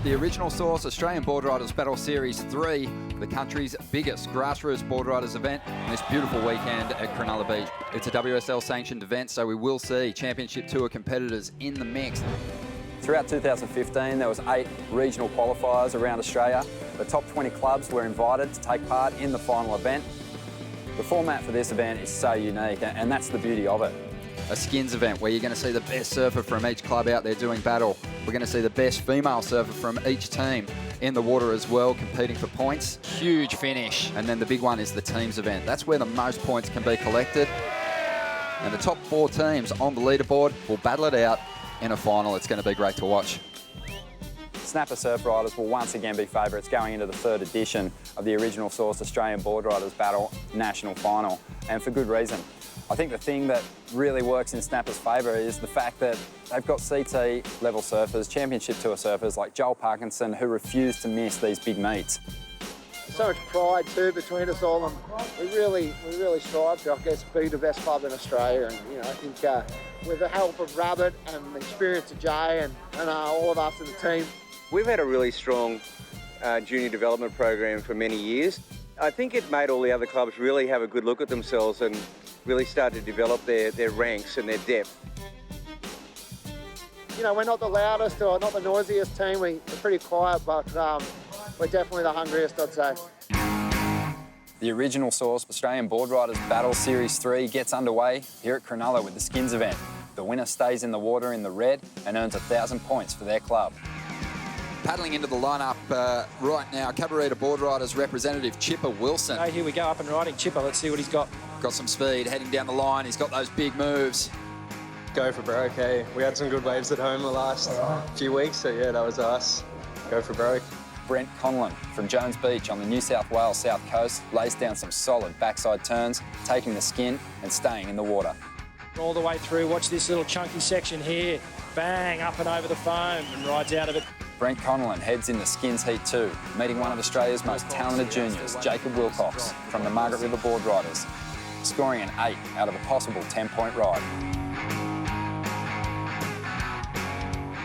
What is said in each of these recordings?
The Original Source Australian Boardriders Battle Series 3, the country's biggest grassroots Boardriders event on this beautiful weekend at Cronulla Beach. It's a WSL sanctioned event, so we will see Championship Tour competitors in the mix. Throughout 2015, there was 8 regional qualifiers around Australia. The top 20 clubs were invited to take part in the final event. The format for this event is so unique, and that's the beauty of it. A skins event where you're going to see the best surfer from each club out there doing battle. We're going to see the best female surfer from each team in the water as well, competing for points. Huge finish. And then the big one is the teams event. That's where the most points can be collected. And the top 4 teams on the leaderboard will battle it out in a final. It's going to be great to watch. Snapper Surf Riders will once again be favourites going into the 3rd edition of the Original Source Australian Boardriders Battle National Final, and for good reason. I think the thing that really works in Snapper's favour is the fact that they've got CT level surfers, Championship Tour surfers like Joel Parkinson, who refuse to miss these big meets. So much pride too between us all, and we really strive to, I guess, be the best club in Australia. And I think with the help of Rabbit and the experience of Jay and all of us in the team, we've had a really strong junior development program for many years. I think it made all the other clubs really have a good look at themselves and really start to develop their ranks and their depth. We're not the loudest or not the noisiest team. We're pretty quiet, but we're definitely the hungriest, I'd say. The Original Source Australian Boardriders Battle Series 3 gets underway here at Cronulla with the skins event. The winner stays in the water in the red and earns 1,000 points for their club. Paddling into the lineup right now, Cabarita Boardriders representative Chipper Wilson. Here we go, up and riding. Chipper, let's see what he's got. Got some speed, heading down the line. He's got those big moves. Go for broke, hey. We had some good waves at home the last few weeks, so yeah, that was us. Go for broke. Brent Conlon from Jones Beach on the New South Wales south coast lays down some solid backside turns, taking the skin and staying in the water. All the way through, watch this little chunky section here. Bang, up and over the foam and rides out of it. Brent Conlon heads into skins heat 2, meeting one of Australia's most talented juniors, Jacob Wilcox, from the Margaret River Boardriders, scoring an 8 out of a possible 10-point ride.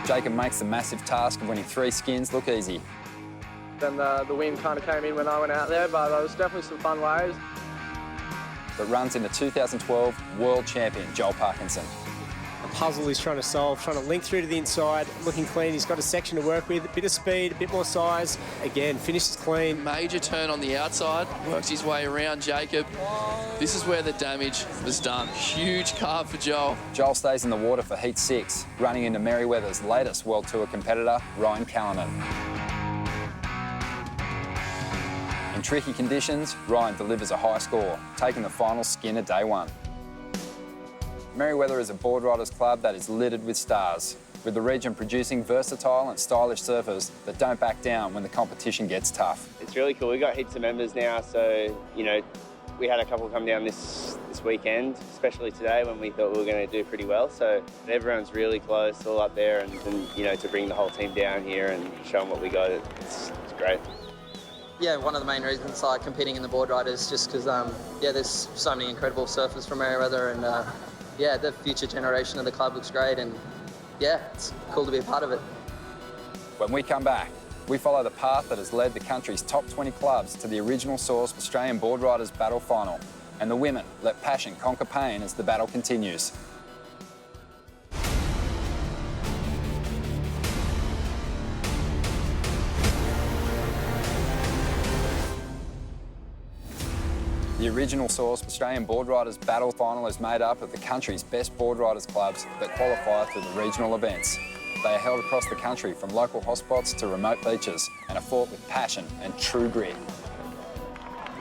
Jacob makes the massive task of winning 3 skins look easy. Then the wind kind of came in when I went out there, but it was definitely some fun waves. But runs into 2012 world champion Joel Parkinson. A puzzle he's trying to solve, trying to link through to the inside, looking clean. He's got a section to work with, a bit of speed, a bit more size. Again, finishes clean. Major turn on the outside, works his way around Jacob. This is where the damage was done. Huge carve for Joel. Joel stays in the water for heat 6, running into Merryweather's latest World Tour competitor, Ryan Callanan. In tricky conditions, Ryan delivers a high score, taking the final skin of day 1. Merryweather is a Boardriders club that is littered with stars, with the region producing versatile and stylish surfers that don't back down when the competition gets tough. It's really cool. We've got heaps of members now, so, we had a couple come down this weekend, especially today when we thought we were going to do pretty well. So everyone's really close, all up there, and to bring the whole team down here and show them what we got, it's great. Yeah, one of the main reasons I like competing in the Boardriders, just because, there's so many incredible surfers from Merryweather, and the future generation of the club looks great, and it's cool to be a part of it. When we come back, we follow the path that has led the country's top 20 clubs to the Original Source Australian Boardriders Battle Final, and the women let passion conquer pain as the battle continues. The Original Source Australian Boardriders Battle Final is made up of the country's best Boardriders clubs that qualify through the regional events. They are held across the country from local hotspots to remote beaches and are fought with passion and true grit.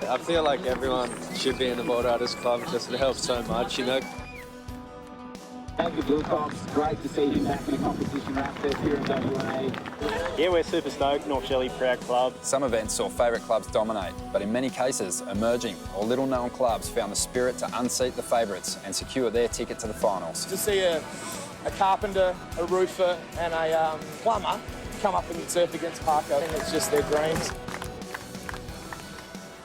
I feel like everyone should be in the Boardriders club, just it helps so much, David Wilcox, great to see him back in a competition outfit here in WA. Yeah, we're super stoked, North Shelley, proud club. Some events saw favourite clubs dominate, but in many cases, emerging or little-known clubs found the spirit to unseat the favourites and secure their ticket to the finals. To see a carpenter, a roofer and a plumber come up and surf against Parker, I think it's just their dreams.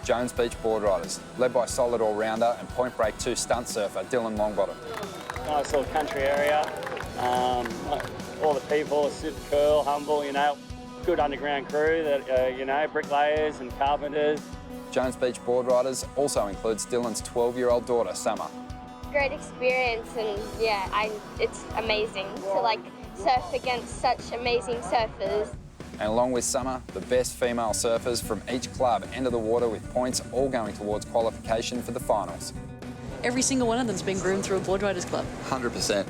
Jones Beach Boardriders, led by solid all-rounder and Point Break 2 stunt surfer Dylan Longbottom. Nice little country area. All the people are super cool, humble, good underground crew that, you know, bricklayers and carpenters. Jones Beach Boardriders also includes Dylan's 12-year-old daughter, Summer. Great experience, and yeah, it's amazing to like surf against such amazing surfers. And along with Summer, the best female surfers from each club enter the water with points all going towards qualification for the finals. Every single one of them's been groomed through a Boardriders club. 100%.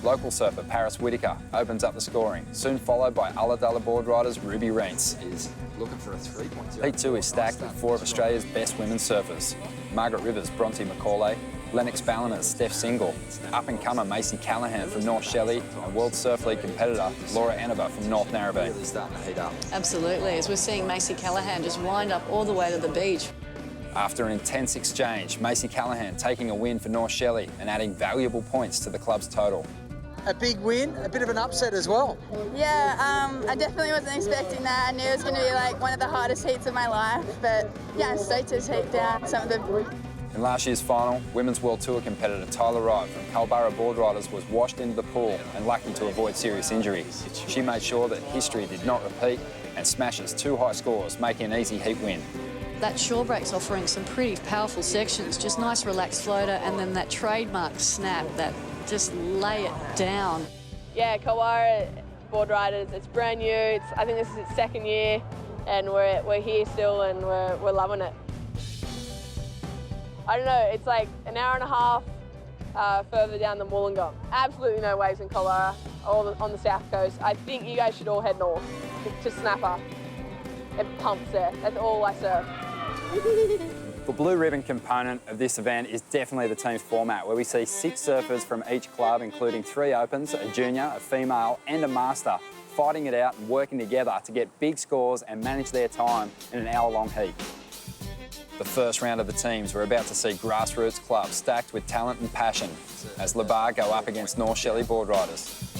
Local surfer Paris Whitaker opens up the scoring, soon followed by Ulladulla Boardriders Ruby Reentz. Is looking for a 3.0. Heat 2 is stacked with 4 of Australia's best women surfers. Margaret Rivers, Bronte Macaulay, Lennox Balliners, Steph Single, up-and-comer Macy Callahan from North Shelley, and World Surf League competitor Laura Anova from North Narrabeen. Really starting to heat up. Absolutely, as we're seeing Macy Callahan just wind up all the way to the beach. After an intense exchange, Macy Callahan taking a win for North Shelley and adding valuable points to the club's total. A big win, a bit of an upset as well. Yeah, I definitely wasn't expecting that. I knew it was going to be like one of the hardest heats of my life, but yeah, I'm stoked to take down some of the... In last year's final, Women's World Tour competitor Tyler Wright from Culburra Boardriders was washed into the pool and lucky to avoid serious injury. She made sure that history did not repeat and smashes 2 high scores, making an easy heat win. That shore break's offering some pretty powerful sections, just nice relaxed floater, and then that trademark snap, that just lay it down. Yeah, Culburra Boardriders, it's brand new. I think this is its 2nd year, and we're here still, and we're loving it. I don't know, it's like an hour and a half further down than Wollongong. Absolutely no waves in Culburra, on the south coast. I think you guys should all head north to Snapper. It pumps there. That's all I surf. The blue ribbon component of this event is definitely the team's format, where we see 6 surfers from each club, including 3 opens, a junior, a female and a master, fighting it out and working together to get big scores and manage their time in an hour-long heat. The first round of the teams, we're about to see grassroots clubs stacked with talent and passion as Labar go up against North Shelley Boardriders.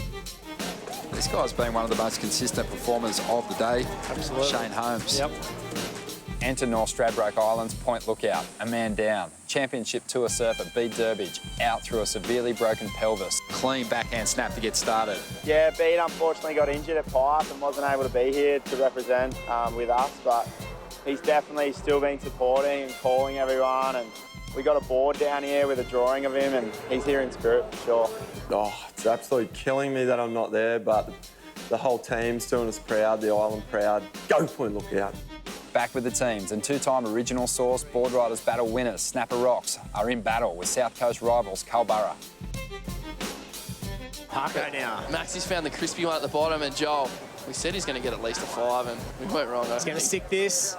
This guy's been one of the most consistent performers of the day. Absolutely. Shane Holmes. Yep. Enter North Stradbroke Island's Point Lookout, a man down. Championship Tour surfer beat Durbidge out through a severely broken pelvis. Clean backhand snap to get started. Yeah, Bede unfortunately got injured at Pyth and wasn't able to be here to represent with us, but he's definitely still been supporting and calling everyone, and we got a board down here with a drawing of him, and he's here in spirit for sure. Oh, it's absolutely killing me that I'm not there, but the whole team's doing us proud, the island proud. Go Point Lookout. Back with the teams, and 2-time original source Boardriders battle winners Snapper Rocks are in battle with South Coast rivals Culburra. Parko now. Maxie's found the crispy one at the bottom, and Joel, we said he's going to get at least a 5, and we weren't wrong. He's going to stick this.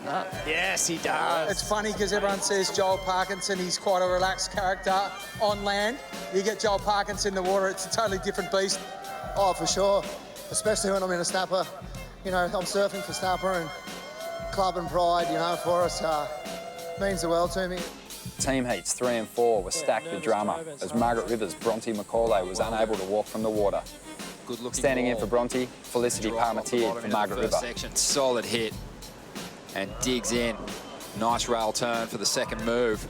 No. Yes, he does. It's funny because everyone says Joel Parkinson, he's quite a relaxed character on land. You get Joel Parkinson in the water, it's a totally different beast. Oh, for sure. Especially when I'm in a snapper. You know, I'm surfing for snapper and club and pride, you know, for us. Means the world to me. Team heats 3 and 4 were stacked with drama as Margaret Rivers' Bronte Macaulay was unable to walk from the water. Standing in for Bronte, Felicity Parmentier for Margaret River. Section. Solid hit and digs in. Nice rail turn for the second move.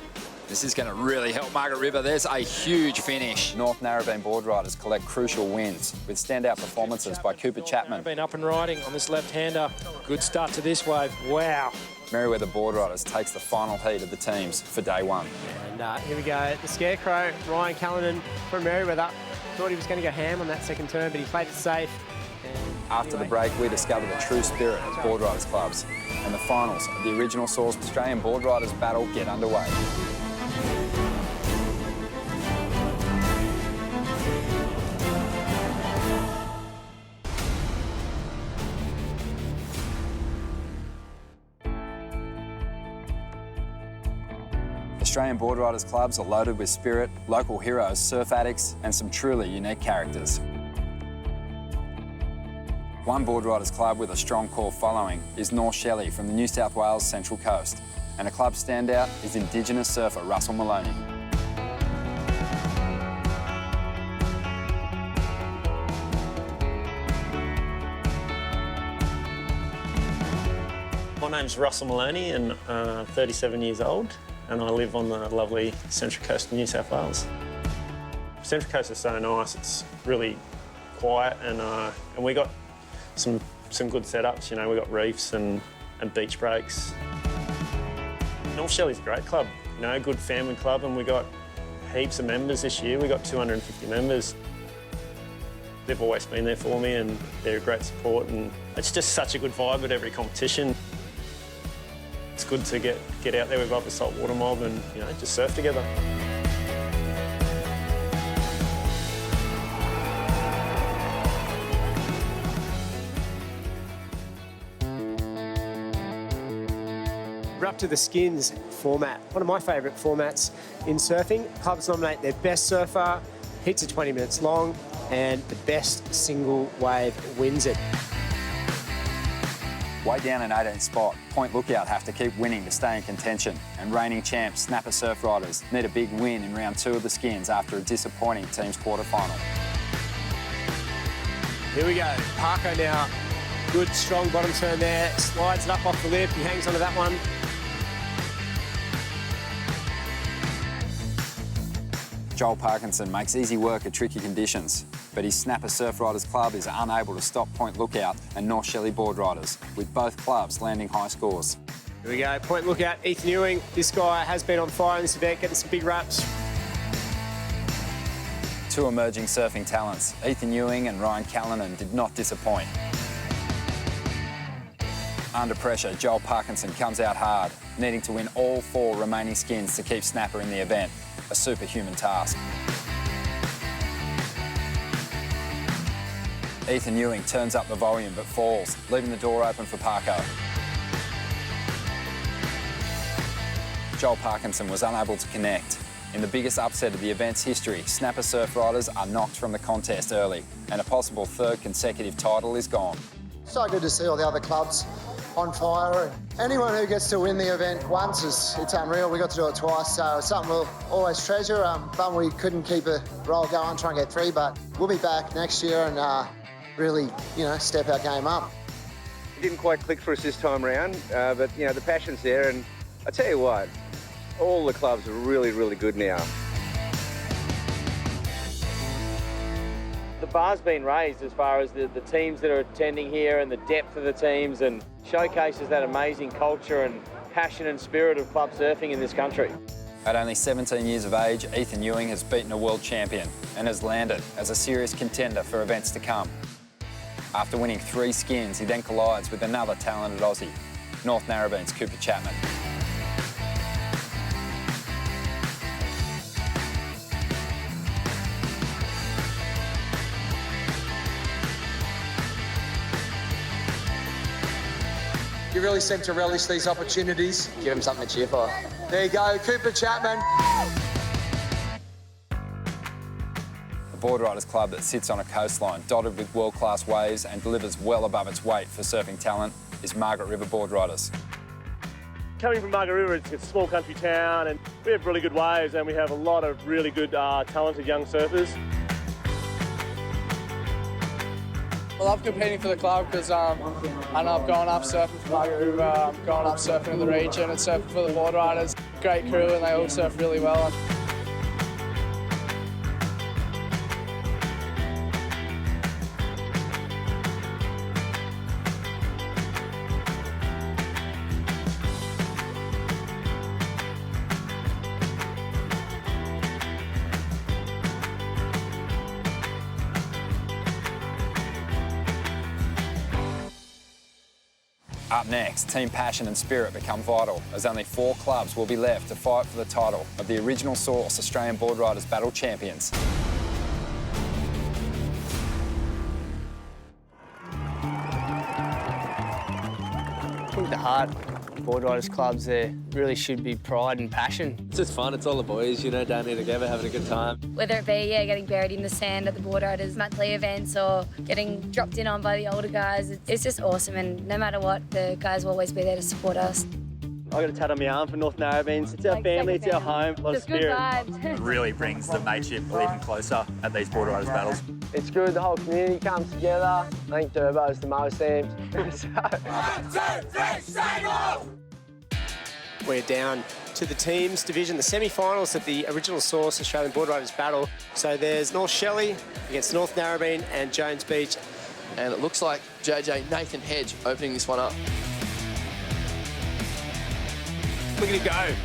This is going to really help Margaret River. There's a huge finish. North Narrabeen Boardriders collect crucial wins with standout performances by Cooper Chapman. Been up and riding on this left-hander. Good start to this wave. Wow. Merriweather Boardriders takes the final heat of the teams for day 1. And here we go. The Scarecrow, Ryan Callanan from Merriweather. Thought he was going to go ham on that second turn, but he played it safe. After the break, we discover the true spirit of Boardriders clubs, and the finals of the original source Australian Boardriders battle get underway. Australian Boardriders clubs are loaded with spirit, local heroes, surf addicts, and some truly unique characters. One Boardriders club with a strong core following is North Shelley from the New South Wales Central Coast, and a club standout is Indigenous surfer Russell Maloney. My name's Russell Maloney and 37 years old, and I live on the lovely Central Coast of New South Wales. Central Coast is so nice, it's really quiet, and we got some some good setups. You know, we've got reefs and beach breaks. North Shelley's a great club, you know, good family club, and we got heaps of members this year. We got 250 members. They've always been there for me, and they're a great support, and it's just such a good vibe at every competition. It's good to get out there with other saltwater mob and, you know, just surf together. We're up to the skins format, one of my favourite formats in surfing. Clubs nominate their best surfer, heats are 20 minutes long, and the best single wave wins it. Way down in 18th spot, Point Lookout have to keep winning to stay in contention, and reigning champs Snapper Surf Riders need a big win in round 2 of the skins after a disappointing teams quarterfinal. Here we go, Parko now. Good, strong bottom turn there, slides it up off the lip, he hangs onto that one. Joel Parkinson makes easy work of tricky conditions, but his Snapper Surf Riders club is unable to stop Point Lookout and North Shelley Boardriders, with both clubs landing high scores. Here we go, Point Lookout, Ethan Ewing. This guy has been on fire in this event, getting some big raps. Two emerging surfing talents, Ethan Ewing and Ryan Callanan, did not disappoint. Under pressure, Joel Parkinson comes out hard, needing to win all 4 remaining skins to keep Snapper in the event. A superhuman task. Ethan Ewing turns up the volume but falls, leaving the door open for Parko. Joel Parkinson was unable to connect. In the biggest upset of the event's history, Snapper Surf Riders are knocked from the contest early, and a possible 3rd consecutive title is gone. So good to see all the other clubs on fire. Anyone who gets to win the event once, it's unreal. We got to do it twice, so it's something we'll always treasure. But we couldn't keep a roll going, try and get 3, but we'll be back next year and really, you know, step our game up. It didn't quite click for us this time round, but, you know, the passion's there, and I tell you what, all the clubs are really, really good now. The bar's been raised as far as the teams that are attending here and the depth of the teams, and showcases that amazing culture and passion and spirit of club surfing in this country. At only 17 years of age, Ethan Ewing has beaten a world champion and has landed as a serious contender for events to come. After winning 3 skins, he then collides with another talented Aussie, North Narrabeen's Cooper Chapman. You really seem to relish these opportunities. Give him something to cheer for. There you go, Cooper Chapman. The Boardriders club that sits on a coastline dotted with world-class waves and delivers well above its weight for surfing talent is Margaret River Boardriders. Coming from Margaret River, it's a small country town, and we have really good waves, and we have a lot of really good, talented young surfers. I love competing for the club because I know I've gone up surfing for Margaret River, I've gone up surfing in the region and surfing for the Boardriders. Great crew and they all surf really well. Up next, team passion and spirit become vital, as only 4 clubs will be left to fight for the title of the original source Australian Boardriders Battle Champions. I think the heart of Boardriders clubs there really should be pride and passion. It's just fun, it's all the boys, you know, down here together, having a good time. Whether it be, getting buried in the sand at the Boardriders monthly events or getting dropped in on by the older guys, it's just awesome, and no matter what, the guys will always be there to support us. I got a tat on my arm for North Narrabeens. It's our family, it's our home, a lot of spirit. It really brings the mateship even closer at these Boardriders battles. It's good, the whole community comes together. I think Turbo's the most amped. 1, 2, 3, single! We're down to the teams division, the semi-finals of the original source Australian Boardriders battle. So there's North Shelley against North Narrabeen and Jones Beach And it looks like JJ Nathan Hedge opening this one up. Look at him go.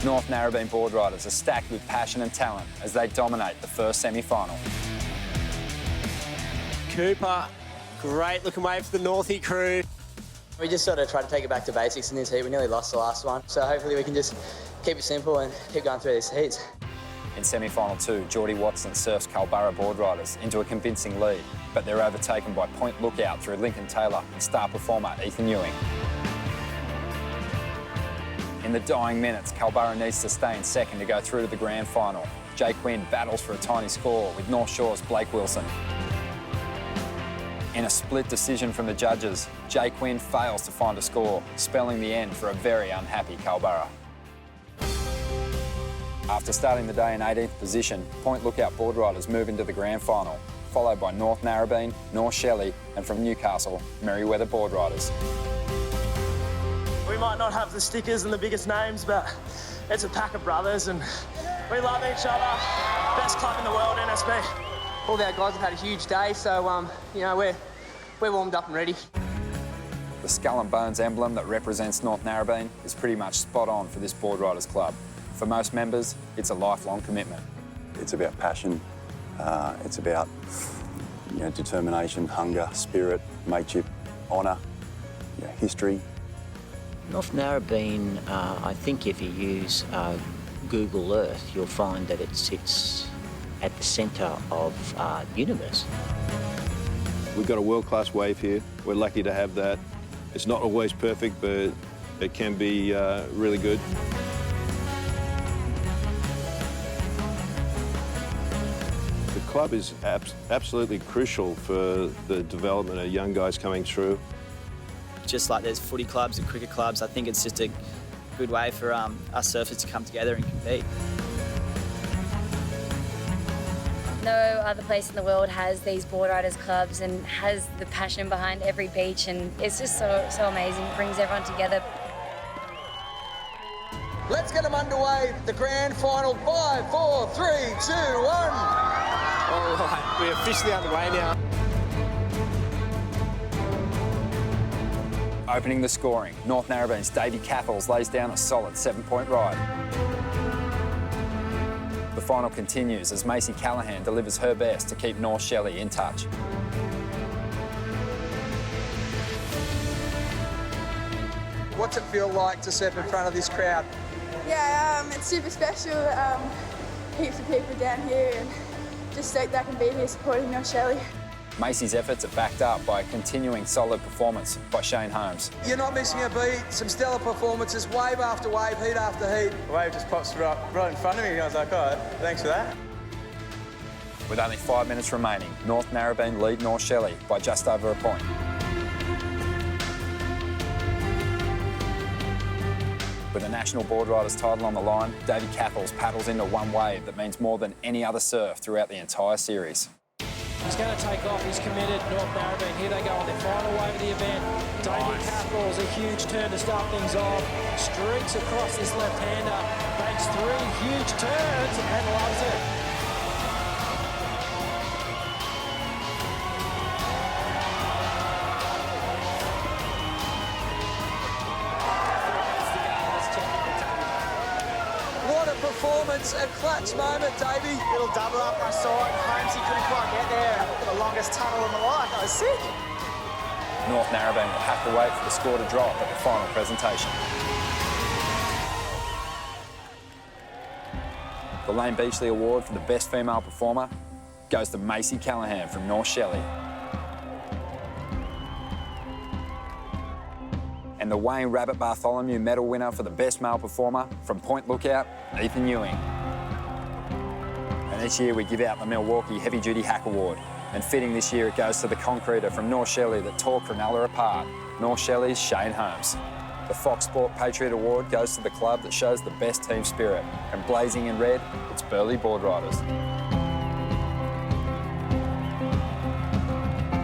North Narrabeen Boardriders are stacked with passion and talent as they dominate the first semi-final. Cooper, great looking wave for the Northie crew. We just sort of tried to take it back to basics in this heat. We nearly lost the last one, so hopefully we can just keep it simple and keep going through these heats. In semi-final 2, Geordie Watson surfs Culburra Boardriders into a convincing lead, but they're overtaken by Point Lookout through Lincoln Taylor and star performer Ethan Ewing. In the dying minutes, Culburra needs to stay in second to go through to the grand final. Jay Quinn battles for a tiny score with North Shore's Blake Wilson. In a split decision from the judges, Jay Quinn fails to find a score, spelling the end for a very unhappy Culburra. After starting the day in 18th position, Point Lookout Boardriders move into the grand final, followed by North Narrabeen, North Shelley, and from Newcastle, Merriweather Boardriders. We might not have the stickers and the biggest names, but it's a pack of brothers and we love each other. Best club in the world, NSB. All of our guys have had a huge day, so you know, we're warmed up and ready. The skull and bones emblem that represents North Narrabeen is pretty much spot on for this Boardriders club. For most members, it's a lifelong commitment. It's about passion, it's about determination, hunger, spirit, mateship, honour, history. North Narrabeen, I think if you use Google Earth, you'll find that it sits at the centre of the universe. We've got a world-class wave here. We're lucky to have that. It's not always perfect, but it can be really good. The club is absolutely crucial for the development of young guys coming through. Just like there's footy clubs and cricket clubs, I think it's just a good way for us surfers to come together and compete. No other place in the world has these Boardriders clubs and has the passion behind every beach, and it's just so amazing. It brings everyone together. Let's get them underway. The grand final. 5, 4, 3, 2, 1. All right, we're officially underway now. Opening the scoring, North Narrabeen's Davey Cathles lays down a solid 7-point ride. The final continues as Macy Callahan delivers her best to keep North Shelley in touch. What's it feel like to surf in front of this crowd? Yeah, it's super special. Heaps of people down here and just stoked that I can be here supporting North Shelley. Macy's efforts are backed up by a continuing solid performance by Shane Holmes. You're not missing a beat. Some stellar performances, wave after wave, heat after heat. The wave just pops right in front of me and I was like, all right, thanks for that. With only 5 minutes remaining, North Narrabeen lead North Shelley by just over a point. With a national Boardriders title on the line, Davey Cathles paddles into one wave that means more than any other surf throughout the entire series. He's going to take off. He's committed. North Narrabeen. Here they go on their final wave of the event. Davey Cathles, a huge turn to start things off. Streaks across this left-hander. Makes 3 huge turns and loves it. What a performance, a clutch moment, Davey. Little double up, I saw it. Holmes, he couldn't quite get there. The longest tunnel in the life. I was sick. North Narrabeen will have to wait for the score to drop at the final presentation. The Lane Beachley Award for the best female performer goes to Macy Callahan from North Shelley. And the Wayne Rabbit Bartholomew Medal winner for the best male performer from Point Lookout, Ethan Ewing. And each year we give out the Milwaukee Heavy Duty Hack Award. And fitting this year it goes to the concreter from North Shelley that tore Cronulla apart, North Shelley's Shane Holmes. The Fox Sport Patriot Award goes to the club that shows the best team spirit. And blazing in red, it's Burleigh Boardriders.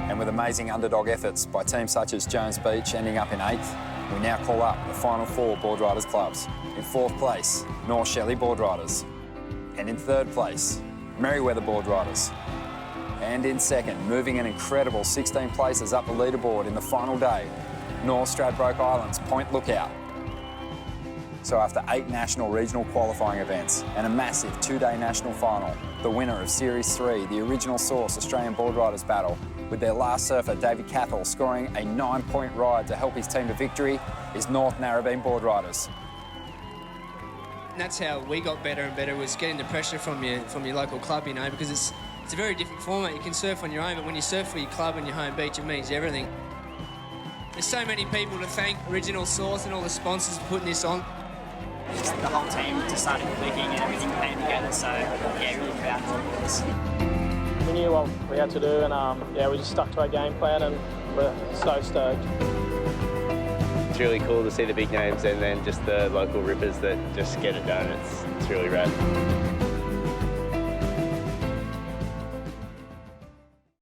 And with amazing underdog efforts by teams such as Jones Beach ending up in 8th, We now call up the final 4 Boardriders clubs. In 4th place, North Shelley Boardriders. And in 3rd place, Merewether Boardriders. And in 2nd, moving an incredible 16 places up the leaderboard in the final day, North Stradbroke Islands Point Lookout. So after 8 national regional qualifying events and a massive 2-day national final, the winner of Series 3, the original source Australian Boardriders battle, with their last surfer, David Cathell, scoring a 9-point ride to help his team to victory, is North Narrabeen Boardriders. And that's how we got better and better, was getting the pressure from your local club, you know, because it's a very different format. You can surf on your own, but when you surf for your club and your home beach, it means everything. There's so many people to thank, Original Source and all the sponsors for putting this on. Just the whole team just started clicking and everything came together, so yeah, really proud of this. We knew what we had to do, and yeah, we just stuck to our game plan, and we're so stoked. It's really cool to see the big names and then just the local rippers that just get it done. It's really rad.